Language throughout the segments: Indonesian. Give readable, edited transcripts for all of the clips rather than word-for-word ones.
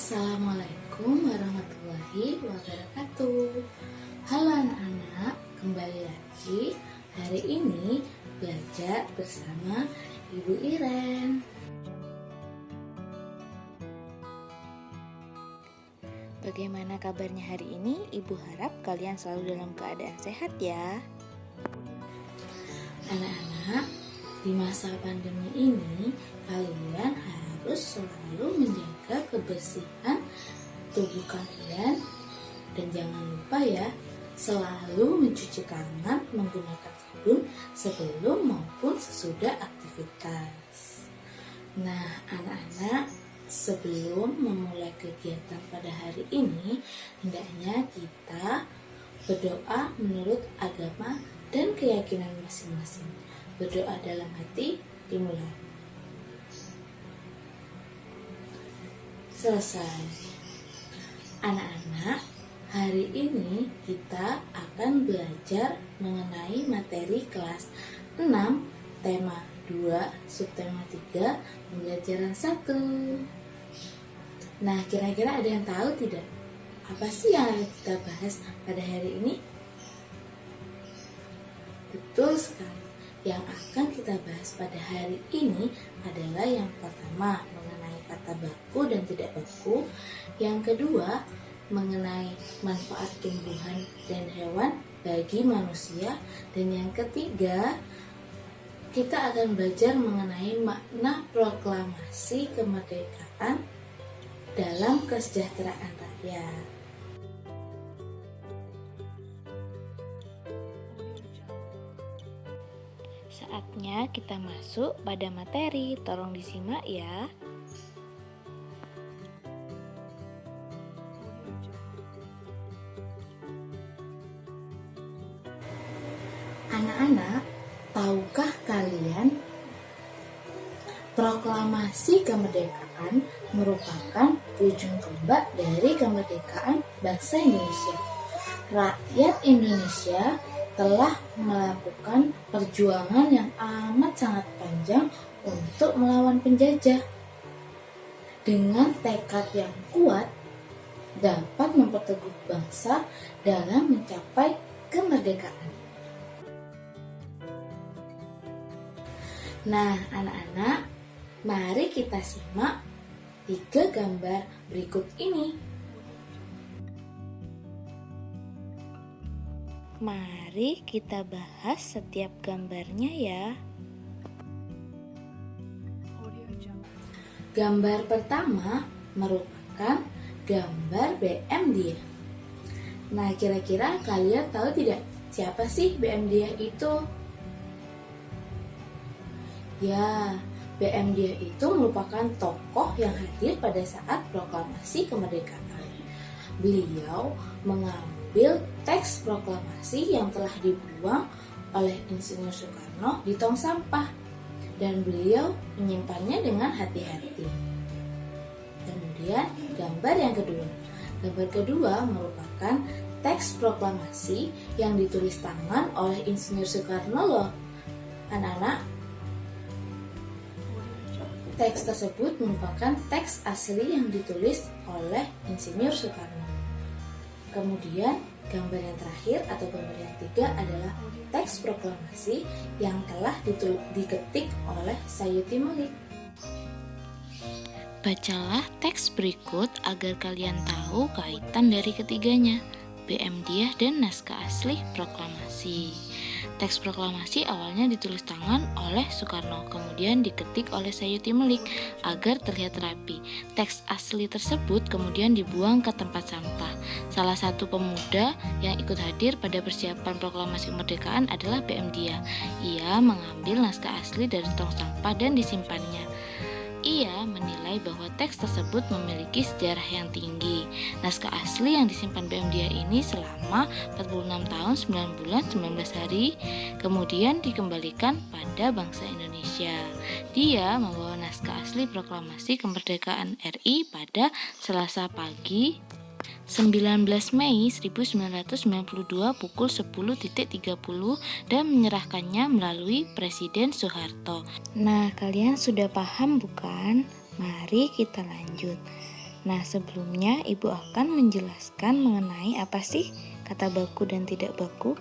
Assalamualaikum warahmatullahi wabarakatuh. Halo anak-anak, kembali lagi. Hari ini belajar bersama Ibu Iren. Bagaimana kabarnya hari ini? Ibu harap kalian selalu dalam keadaan sehat ya. Anak-anak, di masa pandemi ini kalian harus selalu menjaga kebersihan tubuh kalian dan jangan lupa ya, selalu mencuci tangan menggunakan sabun sebelum maupun sesudah aktivitas. Nah, anak-anak, sebelum memulai kegiatan pada hari ini, hendaknya kita berdoa menurut agama dan keyakinan masing-masing. Berdoa dalam hati dimulai. Selesai. Anak-anak, hari ini kita akan belajar mengenai materi kelas 6, tema 2, subtema 3, pembelajaran 1. Nah, kira-kira ada yang tahu tidak? Apa sih yang akan kita bahas pada hari ini? Betul sekali. Yang akan kita bahas pada hari ini adalah yang pertama, mengenai kata baku dan tidak baku. Yang kedua, mengenai manfaat tumbuhan dan hewan bagi manusia. Dan yang ketiga, kita akan belajar mengenai makna proklamasi kemerdekaan dalam kesejahteraan rakyat. Saatnya kita masuk pada materi, tolong disimak ya. Anak-anak, tahukah kalian proklamasi kemerdekaan merupakan ujung tombak dari kemerdekaan bangsa Indonesia? Rakyat Indonesia telah melakukan perjuangan yang amat sangat panjang untuk melawan penjajah. Dengan tekad yang kuat, dapat memperteguh bangsa dalam mencapai kemerdekaan. Nah, anak-anak, mari kita simak 3 gambar berikut ini. Mari kita bahas setiap gambarnya ya. Gambar pertama merupakan gambar BM Dia. Nah, kira-kira kalian tahu tidak siapa sih BM Dia itu? Ya, BM Dia itu merupakan tokoh yang hadir pada saat proklamasi kemerdekaan. Beliau mengambil teks proklamasi yang telah dibuang oleh Insinyur Soekarno di tong sampah dan beliau menyimpannya dengan hati-hati. Kemudian gambar yang kedua. Gambar kedua merupakan teks proklamasi yang ditulis tangan oleh Insinyur Soekarno loh. Anak-anak, teks tersebut merupakan teks asli yang ditulis oleh Insinyur Soekarno. Kemudian gambar yang terakhir atau gambar yang ketiga adalah teks proklamasi yang telah diketik oleh Sayuti Melik. Bacalah teks berikut agar kalian tahu kaitan dari ketiganya, BM Dia dan naskah asli proklamasi. Teks proklamasi awalnya ditulis tangan oleh Soekarno, kemudian diketik oleh Sayuti Melik agar terlihat rapi. Teks asli tersebut kemudian dibuang ke tempat sampah. Salah satu pemuda yang ikut hadir pada persiapan proklamasi kemerdekaan adalah BM Dia. Ia mengambil naskah asli dari tong sampah dan disimpannya. Ia menilai bahwa teks tersebut memiliki sejarah yang tinggi. Naskah asli yang disimpan BM Dia ini selama 46 tahun 9 bulan 19 hari kemudian dikembalikan pada bangsa Indonesia. Dia membawa naskah asli proklamasi kemerdekaan RI pada Selasa pagi 19 Mei 1992 pukul 10.30 dan menyerahkannya melalui Presiden Soeharto. Nah, kalian sudah paham bukan? Mari kita lanjut. Nah, sebelumnya Ibu akan menjelaskan mengenai apa sih kata baku dan tidak baku.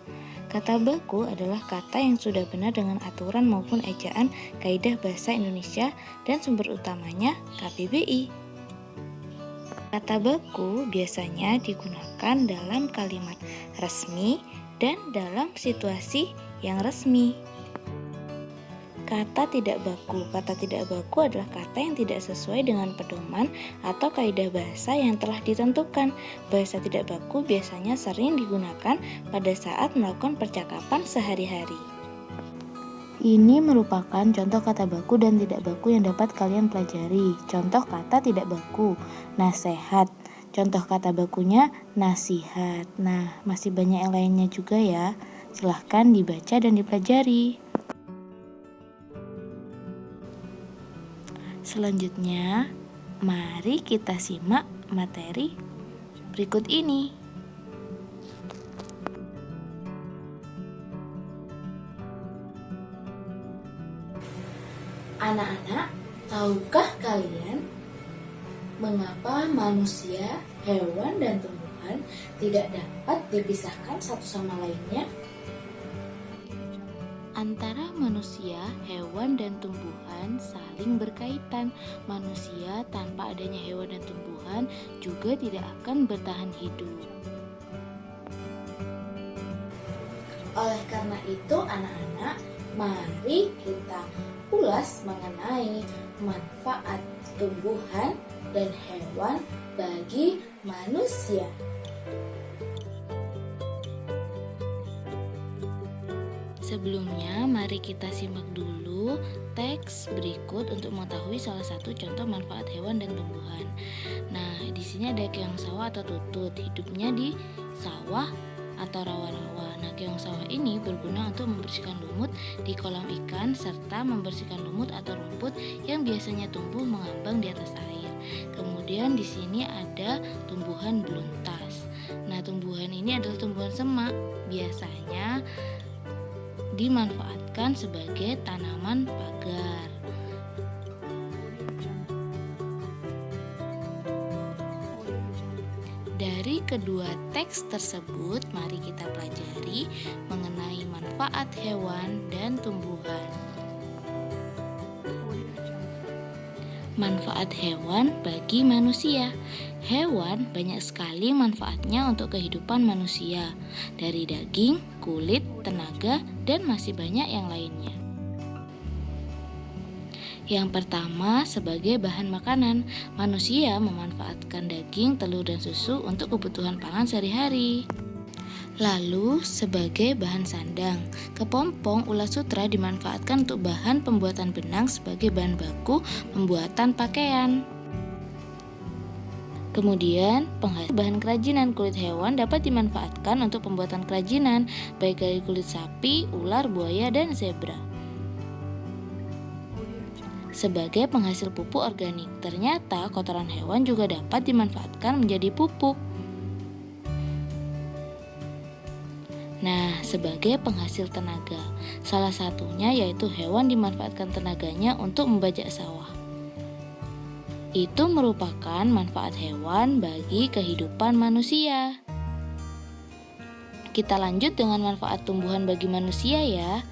Kata baku adalah kata yang sudah benar dengan aturan maupun ejaan Kaidah Bahasa Indonesia dan sumber utamanya KBBI. Kata baku biasanya digunakan dalam kalimat resmi dan dalam situasi yang resmi. Kata tidak baku adalah kata yang tidak sesuai dengan pedoman atau kaidah bahasa yang telah ditentukan. Bahasa tidak baku biasanya sering digunakan pada saat melakukan percakapan sehari-hari. Ini merupakan contoh kata baku dan tidak baku yang dapat kalian pelajari. Contoh kata tidak baku, nasihat. Contoh kata bakunya nasihat. Nah, masih banyak yang lainnya juga ya. Silahkan dibaca dan dipelajari. Selanjutnya, mari kita simak materi berikut ini. Anak-anak, tahukah kalian mengapa manusia, hewan, dan tumbuhan tidak dapat dipisahkan satu sama lainnya? Antara manusia, hewan, dan tumbuhan saling berkaitan. Manusia tanpa adanya hewan dan tumbuhan juga tidak akan bertahan hidup. Oleh karena itu, anak-anak, mari kita ulas mengenai manfaat tumbuhan dan hewan bagi manusia. Sebelumnya, mari kita simak dulu teks berikut untuk mengetahui salah satu contoh manfaat hewan dan tumbuhan. Nah, di sini ada keong sawah atau tutut, hidupnya di sawah atau rawa-rawa. Nah, keong sawah ini berguna untuk membersihkan lumut di kolam ikan serta membersihkan lumut atau rumput yang biasanya tumbuh mengambang di atas air. Kemudian di sini ada tumbuhan beluntas. Nah, tumbuhan ini adalah tumbuhan semak. Biasanya dimanfaatkan sebagai tanaman pagar. Dari kedua teks tersebut, mari kita pelajari mengenai manfaat hewan dan tumbuhan. Manfaat hewan bagi manusia. Hewan banyak sekali manfaatnya untuk kehidupan manusia, dari daging, kulit, tenaga, dan masih banyak yang lainnya. Yang pertama, sebagai bahan makanan, manusia memanfaatkan daging, telur, dan susu untuk kebutuhan pangan sehari-hari. Lalu, sebagai bahan sandang, kepompong ulat sutra dimanfaatkan untuk bahan pembuatan benang sebagai bahan baku pembuatan pakaian. Kemudian, penghasil bahan kerajinan kulit hewan dapat dimanfaatkan untuk pembuatan kerajinan, baik dari kulit sapi, ular, buaya, dan zebra. Sebagai penghasil pupuk organik, ternyata kotoran hewan juga dapat dimanfaatkan menjadi pupuk. Nah, sebagai penghasil tenaga, salah satunya yaitu hewan dimanfaatkan tenaganya untuk membajak sawah. Itu merupakan manfaat hewan bagi kehidupan manusia. Kita lanjut dengan manfaat tumbuhan bagi manusia ya.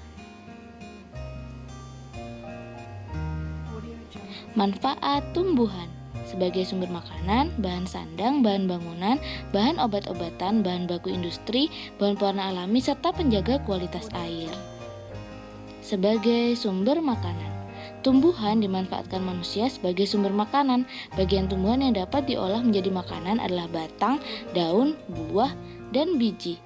Manfaat tumbuhan sebagai sumber makanan, bahan sandang, bahan bangunan, bahan obat-obatan, bahan baku industri, bahan pewarna alami, serta penjaga kualitas air. Sebagai sumber makanan, tumbuhan dimanfaatkan manusia sebagai sumber makanan. Bagian tumbuhan yang dapat diolah menjadi makanan adalah batang, daun, buah, dan biji.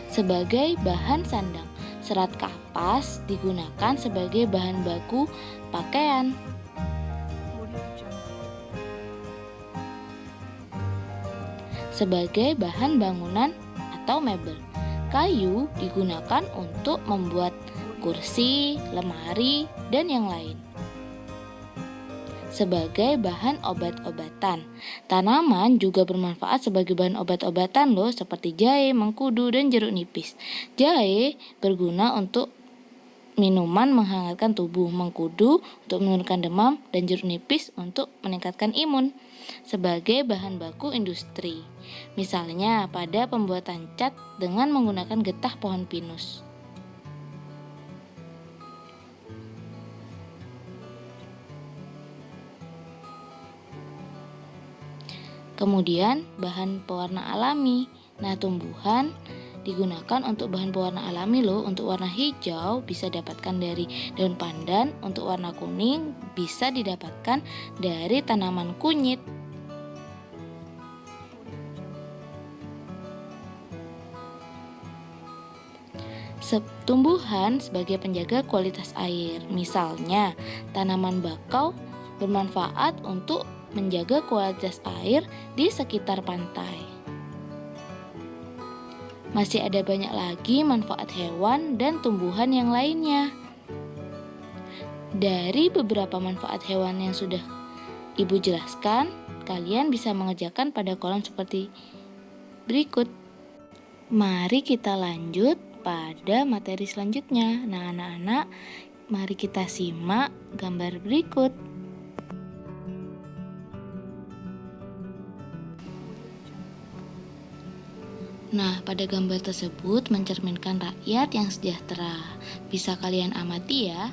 Sebagai bahan sandang, serat kapas digunakan sebagai bahan baku pakaian. Sebagai bahan bangunan atau mebel, kayu digunakan untuk membuat kursi, lemari, dan yang lain. Sebagai bahan obat-obatan, tanaman juga bermanfaat sebagai bahan obat-obatan seperti jahe, mengkudu, dan jeruk nipis. Jahe berguna untuk minuman menghangatkan tubuh, mengkudu untuk menurunkan demam, dan jeruk nipis untuk meningkatkan imun sebagai bahan baku industri. Misalnya pada pembuatan cat dengan menggunakan getah pohon pinus. Kemudian bahan pewarna alami. Nah, tumbuhan digunakan untuk bahan pewarna alami loh. Untuk warna hijau bisa didapatkan dari daun pandan, untuk warna kuning bisa didapatkan dari tanaman kunyit. Tumbuhan sebagai penjaga kualitas air. Misalnya, tanaman bakau bermanfaat untuk menjaga kualitas air di sekitar pantai. Masih ada banyak lagi manfaat hewan dan tumbuhan yang lainnya. Dari beberapa manfaat hewan yang sudah Ibu jelaskan, kalian bisa mengerjakan pada kolom seperti berikut. Mari kita lanjut pada materi selanjutnya. Nah, anak-anak, mari kita simak gambar berikut. Nah, pada gambar tersebut mencerminkan rakyat yang sejahtera. Bisa kalian amati ya.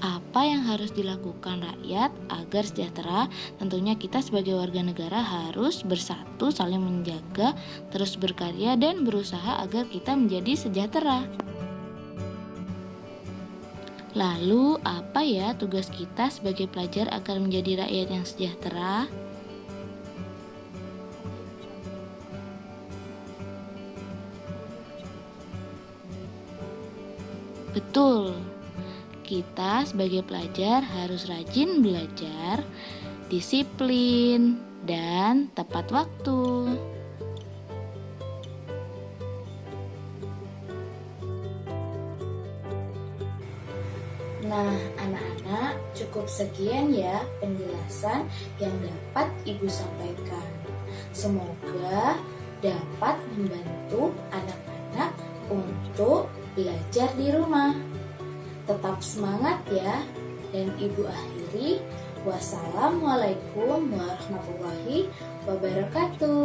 Apa yang harus dilakukan rakyat agar sejahtera? Tentunya kita sebagai warga negara harus bersatu, saling menjaga, terus berkarya dan berusaha agar kita menjadi sejahtera. Lalu, apa ya tugas kita sebagai pelajar agar menjadi rakyat yang sejahtera? Betul, kita sebagai pelajar harus rajin belajar, disiplin, dan tepat waktu. Nah, anak-anak, cukup sekian ya penjelasan yang dapat Ibu sampaikan. Semoga dapat membantu anak-anak untuk belajar di rumah. Tetap semangat ya. Dan Ibu akhiri, wassalamualaikum warahmatullahi wabarakatuh.